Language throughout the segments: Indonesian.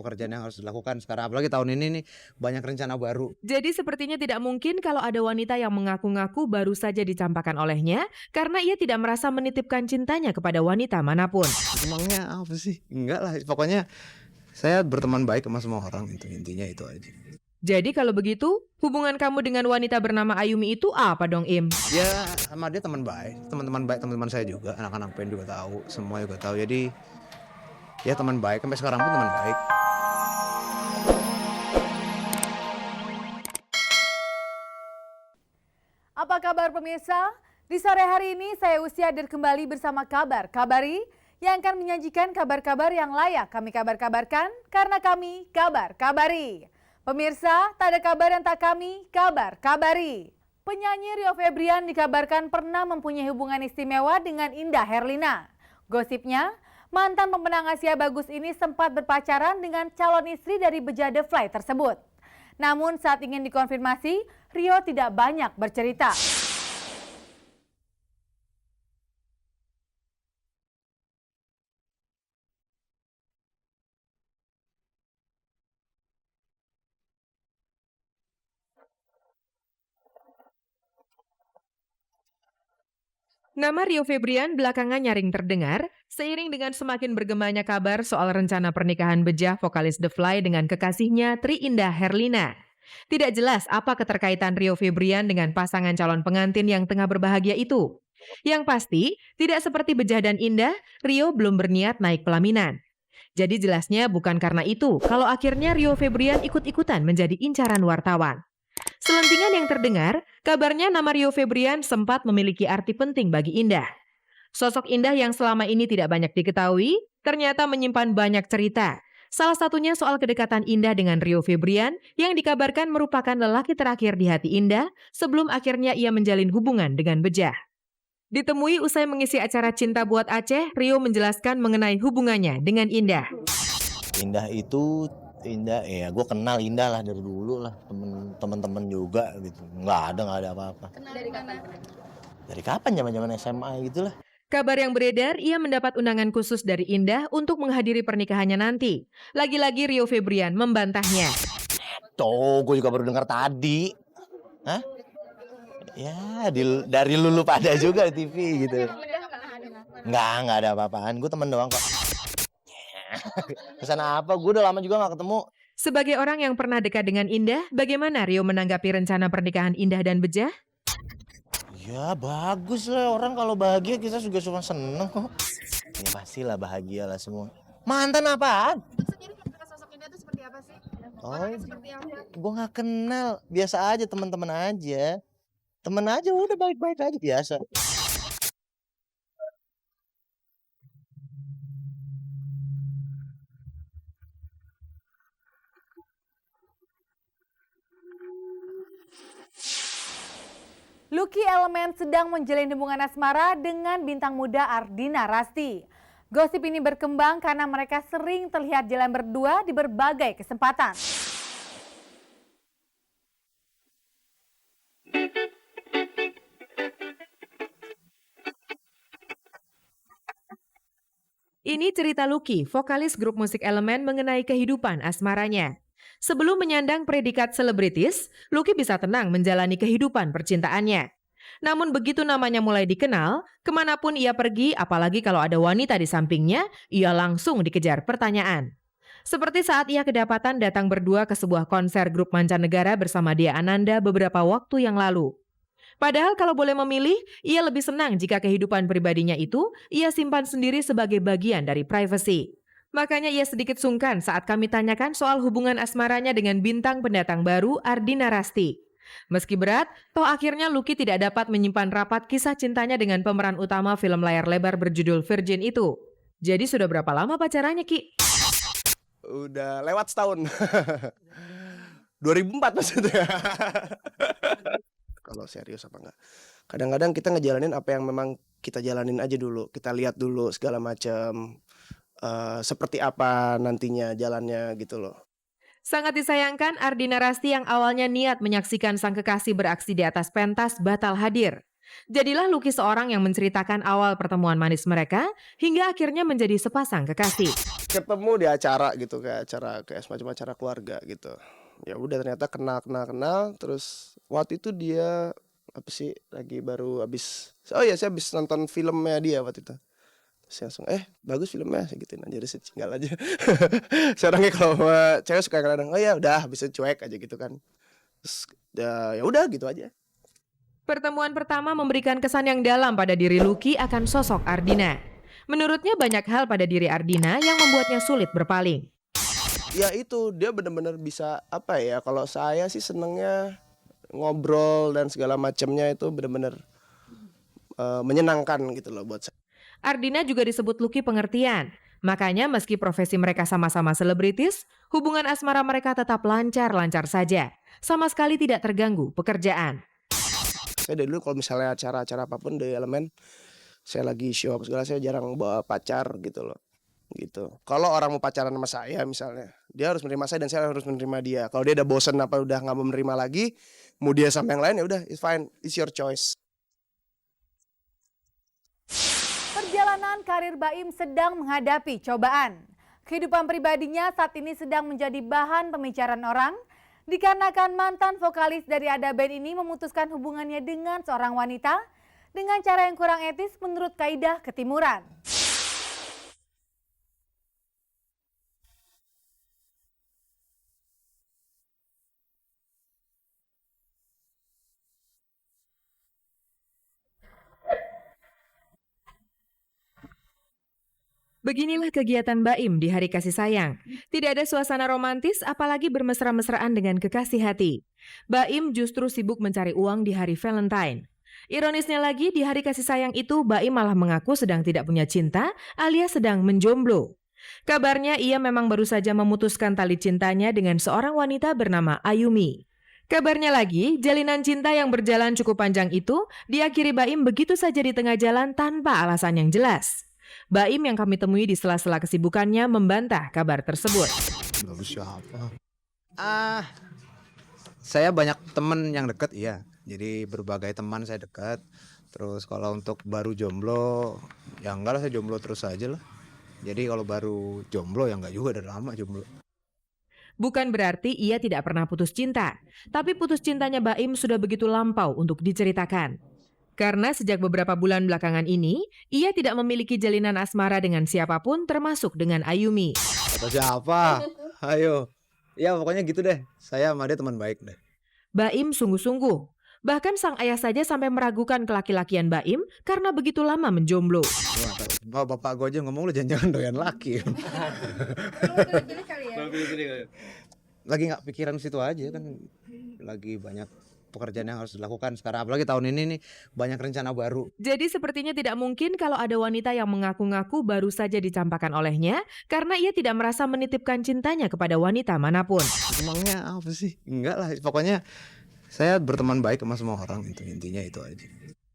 pekerjaan yang harus dilakukan sekarang. Apalagi tahun ini nih banyak rencana baru. Jadi sepertinya tidak mungkin kalau ada wanita yang mengaku-ngaku baru saja dicampakkan olehnya karena ia tidak merasa menitipkan cintanya kepada wanita manapun. Emangnya apa sih? Enggak lah, pokoknya saya berteman baik sama semua orang, itu intinya itu aja. Jadi kalau begitu, hubungan kamu dengan wanita bernama Ayumi itu apa dong, Im? Ya sama dia teman baik, teman-teman baik, teman-teman saya juga, anak-anak band juga tahu, semua juga tahu. Jadi ya teman baik, sampai sekarang pun teman baik. Apa kabar pemirsa? Di sore hari ini saya Usi hadir kembali bersama Kabar Kabari yang akan menyajikan kabar-kabar yang layak kami kabar-kabarkan karena kami Kabar Kabari. Pemirsa, tak ada kabar yang tak kami Kabar Kabari. Penyanyi Rio Febrian dikabarkan pernah mempunyai hubungan istimewa dengan Indah Herlina. Gosipnya, mantan pemenang Asia Bagus ini sempat berpacaran dengan calon istri dari Bejade Fly tersebut. Namun saat ingin dikonfirmasi, Rio tidak banyak bercerita. Nama Rio Febrian belakangan nyaring terdengar seiring dengan semakin bergemanya kabar soal rencana pernikahan bejah vokalis The Fly dengan kekasihnya Tri Indah Herlina. Tidak jelas apa keterkaitan Rio Febrian dengan pasangan calon pengantin yang tengah berbahagia itu. Yang pasti, tidak seperti Bejah dan Indah, Rio belum berniat naik pelaminan. Jadi jelasnya bukan karena itu kalau akhirnya Rio Febrian ikut-ikutan menjadi incaran wartawan. Selentingan yang terdengar, kabarnya nama Rio Febrian sempat memiliki arti penting bagi Indah. Sosok Indah yang selama ini tidak banyak diketahui, ternyata menyimpan banyak cerita. Salah satunya soal kedekatan Indah dengan Rio Febrian yang dikabarkan merupakan lelaki terakhir di hati Indah sebelum akhirnya ia menjalin hubungan dengan Bejah. Ditemui usai mengisi acara Cinta Buat Aceh, Rio menjelaskan mengenai hubungannya dengan Indah. Indah ya gue kenal Indah lah dari dulu lah, temen-temen juga gitu, nggak ada apa-apa. Dari kapan? Dari kapan, zaman SMA gitu lah. Kabar yang beredar, ia mendapat undangan khusus dari Indah untuk menghadiri pernikahannya nanti. Lagi-lagi Rio Febrian membantahnya. Tuh, gue juga baru dengar tadi. Hah? Ya, dari Lulu pada juga di TV gitu. Nggak ada apa-apaan, gue temen doang kok. Kesana apa? Gue udah lama juga gak ketemu. Sebagai orang yang pernah dekat dengan Indah, bagaimana Rio menanggapi rencana pernikahan Indah dan Bejah? Ya bagus lah, orang kalau bahagia kita juga cuma seneng kok. Ya pastilah bahagia lah semua. Mantan apaan? Sosok Indah itu seperti apa sih? Oh, gue gak kenal. Biasa aja, teman-teman aja. Temen aja udah baik-baik aja, biasa. Lucky Elemen sedang menjalin hubungan asmara dengan bintang muda Ardina Rasti. Gosip ini berkembang karena mereka sering terlihat jalan berdua di berbagai kesempatan. Ini cerita Lucky, vokalis grup musik Elemen mengenai kehidupan asmaranya. Sebelum menyandang predikat selebritis, Lucky bisa tenang menjalani kehidupan percintaannya. Namun begitu namanya mulai dikenal, kemanapun ia pergi, apalagi kalau ada wanita di sampingnya, ia langsung dikejar pertanyaan. Seperti saat ia kedapatan datang berdua ke sebuah konser grup mancanegara bersama Dea Ananda beberapa waktu yang lalu. Padahal kalau boleh memilih, ia lebih senang jika kehidupan pribadinya itu ia simpan sendiri sebagai bagian dari privasi. Makanya ia sedikit sungkan saat kami tanyakan soal hubungan asmaranya dengan bintang pendatang baru Ardina Rasti. Meski berat, toh akhirnya Lucky tidak dapat menyimpan rapat kisah cintanya dengan pemeran utama film layar lebar berjudul Virgin itu. Jadi sudah berapa lama pacarannya, Ki? Udah lewat setahun. 2004 maksudnya. Kalau serius apa enggak. Kadang-kadang kita ngejalanin apa yang memang kita jalanin aja dulu. Kita lihat dulu segala macam. Seperti apa nantinya jalannya gitu loh. Sangat disayangkan Ardina Rasti yang awalnya niat menyaksikan sang kekasih beraksi di atas pentas batal hadir. Jadilah Lucky seorang yang menceritakan awal pertemuan manis mereka hingga akhirnya menjadi sepasang kekasih. ketemu di acara gitu, kayak semacam acara keluarga gitu. Ya udah ternyata kenal, terus waktu itu dia apa sih lagi baru habis, oh iya saya habis nonton filmnya dia waktu itu. Terus saya langsung bagus filmnya, saya gituin aja, udah saya tinggal aja. Saya orangnya kalau sama cewek suka kadang oh ya udah bisa cuek aja gitu kan. Terus ya udah gitu aja. Pertemuan pertama memberikan kesan yang dalam pada diri Lucky akan sosok Ardina. Menurutnya banyak hal pada diri Ardina yang membuatnya sulit berpaling. Ya itu dia benar-benar bisa apa ya, kalau saya sih senengnya ngobrol dan segala macamnya itu benar-benar menyenangkan gitu loh buat saya. Ardina juga disebut Lucky pengertian. Makanya meski profesi mereka sama-sama selebritis, hubungan asmara mereka tetap lancar-lancar saja. Sama sekali tidak terganggu pekerjaan. Saya dari dulu kalau misalnya acara-acara apapun dari Elemen, saya lagi show apa segala, saya jarang bawa pacar gitu loh. Gitu. Kalau orang mau pacaran sama saya misalnya, dia harus menerima saya dan saya harus menerima dia. Kalau dia udah bosen apa udah nggak mau menerima lagi, mau dia sama yang lain ya udah, it's fine, it's your choice. Perjalanan karir Baim sedang menghadapi cobaan. Kehidupan pribadinya saat ini sedang menjadi bahan pembicaraan orang dikarenakan mantan vokalis dari Ada Band ini memutuskan hubungannya dengan seorang wanita dengan cara yang kurang etis menurut kaidah ketimuran. Beginilah kegiatan Baim di hari kasih sayang. Tidak ada suasana romantis apalagi bermesra-mesraan dengan kekasih hati. Baim justru sibuk mencari uang di hari Valentine. Ironisnya lagi di hari kasih sayang itu Baim malah mengaku sedang tidak punya cinta alias sedang menjomblo. Kabarnya ia memang baru saja memutuskan tali cintanya dengan seorang wanita bernama Ayumi. Kabarnya lagi, jalinan cinta yang berjalan cukup panjang itu diakhiri Baim begitu saja di tengah jalan tanpa alasan yang jelas. Baim yang kami temui di sela-sela kesibukannya membantah kabar tersebut. Baru siapa? Saya banyak teman yang dekat, iya. Jadi berbagai teman saya dekat. Terus kalau untuk baru jomblo, ya enggak lah, saya jomblo terus aja lah. Jadi kalau baru jomblo ya enggak juga, udah lama jomblo. Bukan berarti ia tidak pernah putus cinta, tapi putus cintanya Baim sudah begitu lampau untuk diceritakan. Karena sejak beberapa bulan belakangan ini, ia tidak memiliki jalinan asmara dengan siapapun termasuk dengan Ayumi. Kata siapa? Ayo. Ya pokoknya gitu deh. Saya sama dia teman baik deh. Baim sungguh-sungguh. Bahkan sang ayah saja sampai meragukan kelaki-lakian Baim karena begitu lama menjomblo. Bapak gue aja ngomong lu jangan-jangan doyan laki. Lagi nggak pikiran situ aja kan. Lagi banyak pekerjaan yang harus dilakukan sekarang, apalagi tahun ini nih banyak rencana baru. Jadi sepertinya tidak mungkin kalau ada wanita yang mengaku-ngaku baru saja dicampakkan olehnya karena ia tidak merasa menitipkan cintanya kepada wanita manapun. Emangnya apa sih? Enggak lah, pokoknya saya berteman baik sama semua orang, itu intinya itu aja.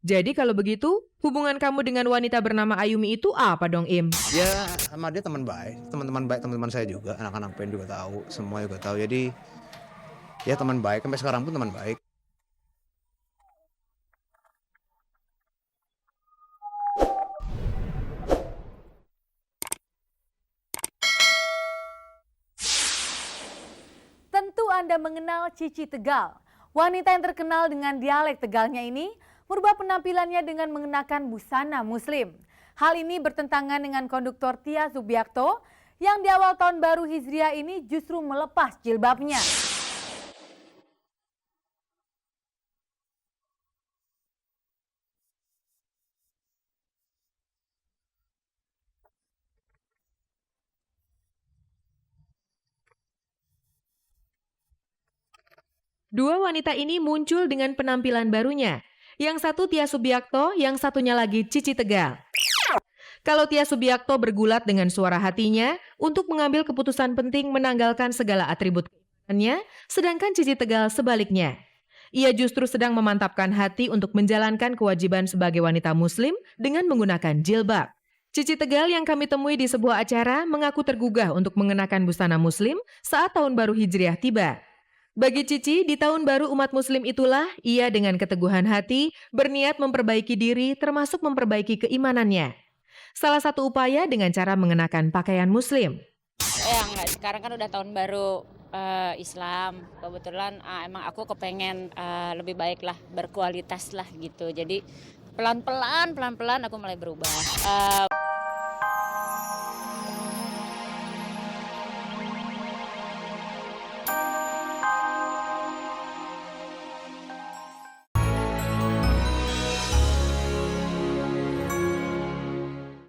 Jadi kalau begitu, hubungan kamu dengan wanita bernama Ayumi itu apa dong, Im? Ya sama dia teman baik, teman-teman baik, teman-teman saya juga, anak-anak band juga tahu, semua juga tahu. Jadi ya teman baik, sampai sekarang pun teman baik. Tentu Anda mengenal Cici Tegal. Wanita yang terkenal dengan dialek Tegalnya ini merubah penampilannya dengan mengenakan busana muslim. Hal ini bertentangan dengan konduktor Tia Subiakto yang di awal tahun baru Hijriah ini justru melepas jilbabnya. Dua wanita ini muncul dengan penampilan barunya. Yang satu Tia Subiakto, yang satunya lagi Cici Tegal. Kalau Tia Subiakto bergulat dengan suara hatinya untuk mengambil keputusan penting menanggalkan segala atribut keimanannya, sedangkan Cici Tegal sebaliknya. Ia justru sedang memantapkan hati untuk menjalankan kewajiban sebagai wanita muslim dengan menggunakan jilbab. Cici Tegal yang kami temui di sebuah acara mengaku tergugah untuk mengenakan busana muslim saat tahun baru Hijriah tiba. Bagi Cici, di tahun baru umat muslim itulah ia dengan keteguhan hati berniat memperbaiki diri termasuk memperbaiki keimanannya. Salah satu upaya dengan cara mengenakan pakaian muslim. Ya enggak, sekarang kan udah tahun baru Islam. Kebetulan emang aku kepengen lebih baik lah, berkualitas lah gitu. Jadi pelan-pelan aku mulai berubah.